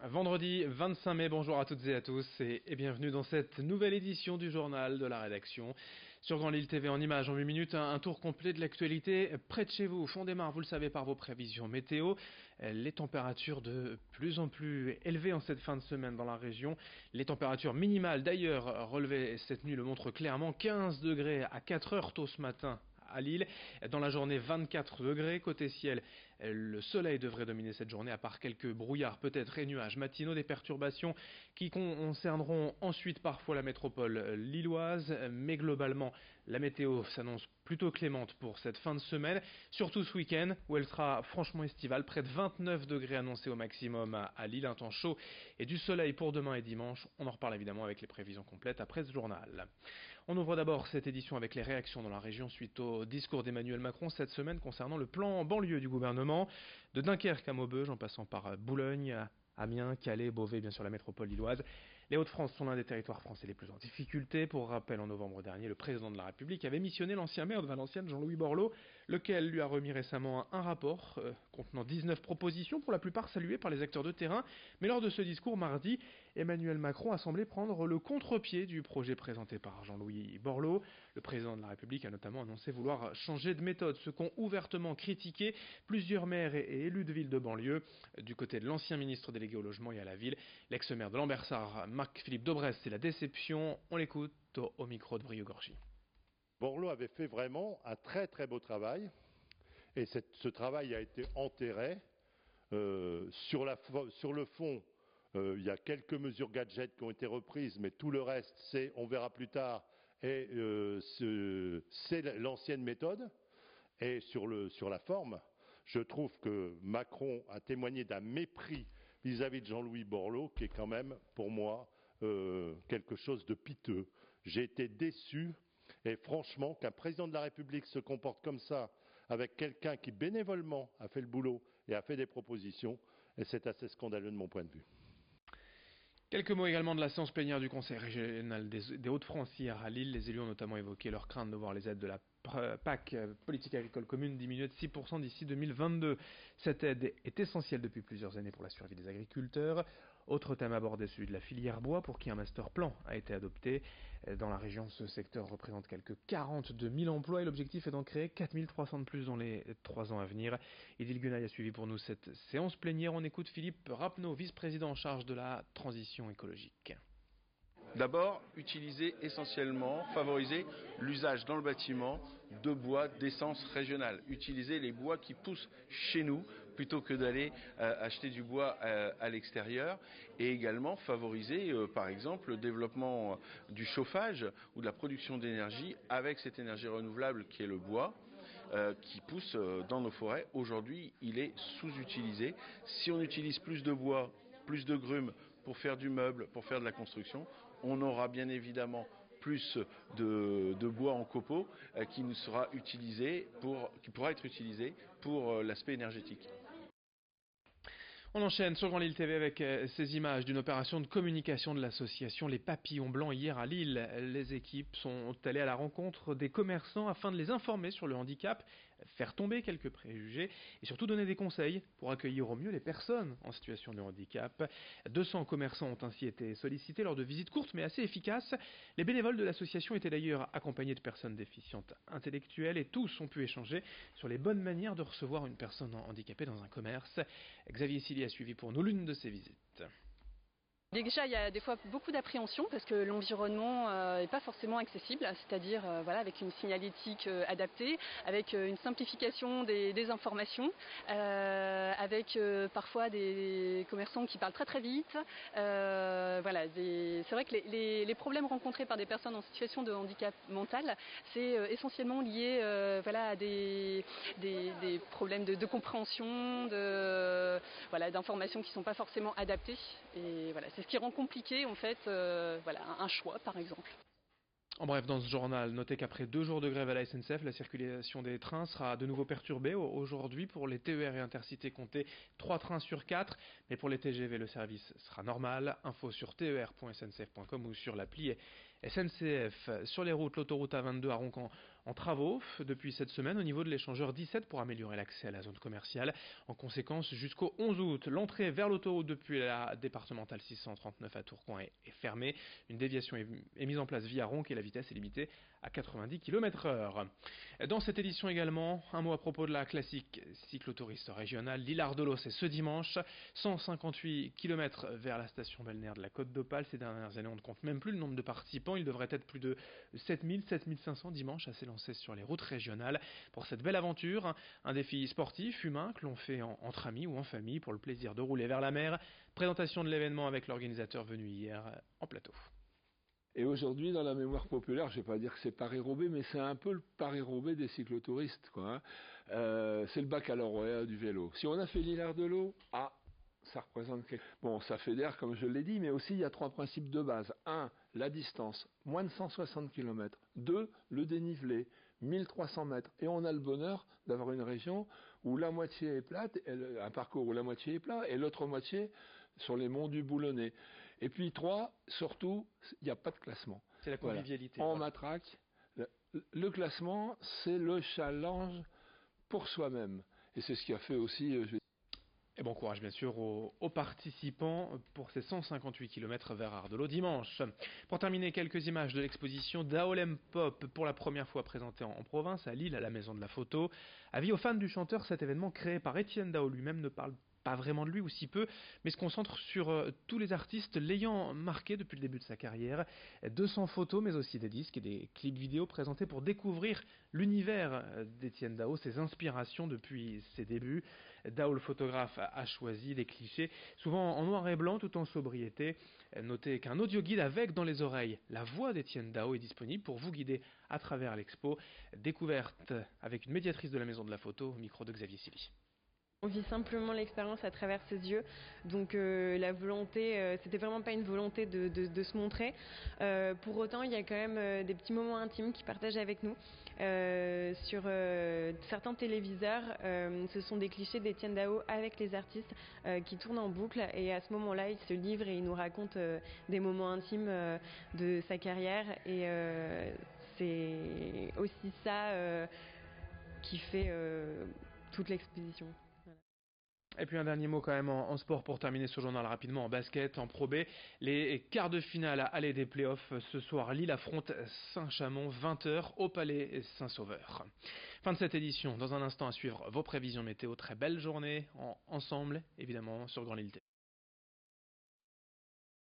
Vendredi 25 mai, bonjour à toutes et à tous et bienvenue dans cette nouvelle édition du journal de la rédaction. Sur Grand Lille TV en images en 8 minutes, un tour complet de l'actualité près de chez vous. On démarre, vous le savez, par vos prévisions météo. Les températures de plus en plus élevées en cette fin de semaine dans la région. Les températures minimales d'ailleurs relevées cette nuit le montrent clairement. 15 degrés à 4 heures tôt ce matin à Lille. Dans la journée, 24 degrés. Côté ciel, le soleil devrait dominer cette journée, à part quelques brouillards, peut-être et nuages matinaux, des perturbations qui concerneront ensuite parfois la métropole lilloise. Mais globalement, la météo s'annonce plutôt clémente pour cette fin de semaine, surtout ce week-end où elle sera franchement estivale. Près de 29 degrés annoncés au maximum à Lille, un temps chaud et du soleil pour demain et dimanche. On en reparle évidemment avec les prévisions complètes après ce journal. On ouvre d'abord cette édition avec les réactions dans la région suite au discours d'Emmanuel Macron cette semaine concernant le plan banlieue du gouvernement, de Dunkerque à Maubeuge en passant par Boulogne, Amiens, Calais, Beauvais, bien sûr la métropole lilloise. Les Hauts-de-France sont l'un des territoires français les plus en difficulté. Pour rappel, en novembre dernier, le président de la République avait missionné l'ancien maire de Valenciennes, Jean-Louis Borloo, lequel lui a remis récemment un rapport contenant 19 propositions, pour la plupart saluées par les acteurs de terrain. Mais lors de ce discours mardi, Emmanuel Macron a semblé prendre le contre-pied du projet présenté par Jean-Louis Borloo. Le président de la République a notamment annoncé vouloir changer de méthode, ce qu'ont ouvertement critiqué plusieurs maires et élus de villes de banlieue. Du côté de l'ancien ministre délégué au logement et à la ville, l'ex-maire de Lambersart, Marc-Philippe Daubresse, c'est la déception. On l'écoute au micro de Brieux-Gorgy. Borloo avait fait vraiment un très très beau travail et ce travail a été enterré. Sur le fond, il y a quelques mesures gadgets qui ont été reprises, mais tout le reste, on verra plus tard, et c'est l'ancienne méthode. Et sur la forme, je trouve que Macron a témoigné d'un mépris vis-à-vis de Jean-Louis Borloo, qui est quand même, pour moi, quelque chose de piteux. J'ai été déçu, et franchement, qu'un président de la République se comporte comme ça, avec quelqu'un qui bénévolement a fait le boulot et a fait des propositions, et c'est assez scandaleux de mon point de vue. Quelques mots également de la séance plénière du Conseil régional des Hauts-de-France hier à Lille. Les élus ont notamment évoqué leur crainte de voir les aides de la PAC, politique agricole commune, diminuer de 6% d'ici 2022. Cette aide est essentielle depuis plusieurs années pour la survie des agriculteurs. Autre thème abordé, celui de la filière bois, pour qui un master plan a été adopté. Dans la région, ce secteur représente quelques 42 000 emplois et l'objectif est d'en créer 4 300 de plus dans les 3 ans à venir. Idil Gunaï a suivi pour nous cette séance plénière. On écoute Philippe Rapneau, vice-président en charge de la transition écologique. D'abord, utiliser essentiellement, favoriser l'usage dans le bâtiment de bois d'essence régionale. Utiliser les bois qui poussent chez nous plutôt que d'aller acheter du bois à l'extérieur. Et également favoriser, par exemple, le développement du chauffage ou de la production d'énergie avec cette énergie renouvelable qui est le bois. Qui pousse dans nos forêts. Aujourd'hui, il est sous-utilisé. Si on utilise plus de bois, plus de grumes pour faire du meuble, pour faire de la construction, on aura bien évidemment plus de bois en copeaux qui pourra être utilisé pour l'aspect énergétique. On enchaîne sur Grand Lille TV avec ces images d'une opération de communication de l'association Les Papillons Blancs hier à Lille. Les équipes sont allées à la rencontre des commerçants afin de les informer sur le handicap, faire tomber quelques préjugés et surtout donner des conseils pour accueillir au mieux les personnes en situation de handicap. 200 commerçants ont ainsi été sollicités lors de visites courtes mais assez efficaces. Les bénévoles de l'association étaient d'ailleurs accompagnés de personnes déficientes intellectuelles et tous ont pu échanger sur les bonnes manières de recevoir une personne handicapée dans un commerce. Xavier Silly a suivi pour nous l'une de ces visites. Déjà, il y a des fois beaucoup d'appréhension parce que l'environnement n'est pas forcément accessible, c'est-à-dire avec une signalétique adaptée, avec une simplification des informations, avec parfois des commerçants qui parlent très très vite. C'est vrai que les problèmes rencontrés par des personnes en situation de handicap mental, c'est essentiellement lié à des problèmes de compréhension, d'informations qui ne sont pas forcément adaptées. Et voilà, c'est ce qui rend compliqué en fait un choix par exemple. En bref, dans ce journal, notez qu'après 2 jours de grève à la SNCF, la circulation des trains sera de nouveau perturbée. Aujourd'hui, pour les TER et Intercités, comptez 3 trains sur 4. Mais pour les TGV, le service sera normal. Info sur ter.sncf.com ou sur l'appli SNCF, sur les routes, l'autoroute A22 à Roncq en travaux depuis cette semaine au niveau de l'échangeur 17 pour améliorer l'accès à la zone commerciale. En conséquence, jusqu'au 11 août, l'entrée vers l'autoroute depuis la départementale 639 à Tourcoing est fermée. Une déviation est mise en place via Roncq et la vitesse est limitée à 90 km/h. Dans cette édition également, un mot à propos de la classique cyclotouriste régionale. L'Hilar-de-l'Eau, c'est ce dimanche, 158 km vers la station balnéaire de la Côte d'Opale. Ces dernières années, on ne compte même plus le nombre de participants. Il devrait être plus de 7500 dimanche à s'élancer sur les routes régionales. Pour cette belle aventure, un défi sportif, humain, que l'on fait entre amis ou en famille pour le plaisir de rouler vers la mer. Présentation de l'événement avec l'organisateur venu hier en plateau. Et aujourd'hui, dans la mémoire populaire, je ne vais pas dire que c'est Paris-Roubaix, mais c'est un peu le Paris-Roubaix des cyclotouristes, quoi. C'est le baccalauréat du vélo. Si on a fait l'Hilar-de-l'Eau, ça représente quelque chose. Bon, ça fédère, comme je l'ai dit, mais aussi il y a 3 principes de base. 1, la distance, moins de 160 km. 2, le dénivelé, 1300 mètres. Et on a le bonheur d'avoir une région où la moitié est plate, un parcours où la moitié est plat, et l'autre moitié sur les monts du Boulonnais. Et puis 3, surtout, il n'y a pas de classement. C'est la convivialité. Voilà. En matraque, le classement, c'est le challenge pour soi-même. Et c'est ce qui a fait aussi... Et bon courage bien sûr aux participants pour ces 158 km vers Ardeleau dimanche. Pour terminer, quelques images de l'exposition Daolem Pop, pour la première fois présentée en province, à Lille, à la Maison de la Photo. Avis aux fans du chanteur, cet événement créé par Étienne Dao lui-même ne parle pas vraiment de lui ou si peu, mais se concentre sur tous les artistes l'ayant marqué depuis le début de sa carrière. 200 photos, mais aussi des disques et des clips vidéo présentés pour découvrir l'univers d'Étienne Dao, ses inspirations depuis ses débuts. Dao, le photographe, a choisi des clichés, souvent en noir et blanc, tout en sobriété. Notez qu'un audio guide avec dans les oreilles la voix d'Étienne Dao est disponible pour vous guider à travers l'expo. Découverte avec une médiatrice de la Maison de la Photo, au micro de Xavier Silly. On vit simplement l'expérience à travers ses yeux, donc la volonté, c'était vraiment pas une volonté de se montrer. Pour autant, il y a quand même des petits moments intimes qu'il partage avec nous. Sur certains téléviseurs, ce sont des clichés d'Étienne Dao avec les artistes qui tournent en boucle, et à ce moment-là, il se livre et il nous raconte des moments intimes de sa carrière, et c'est aussi ça qui fait toute l'exposition. Et puis un dernier mot quand même en sport pour terminer ce journal rapidement. En basket, en Pro B, les quarts de finale aller des playoffs ce soir. Lille affronte Saint-Chamond, 20h au Palais Saint-Sauveur. Fin de cette édition. Dans un instant à suivre vos prévisions météo. Très belle journée ensemble, évidemment, sur Grand Lille TV.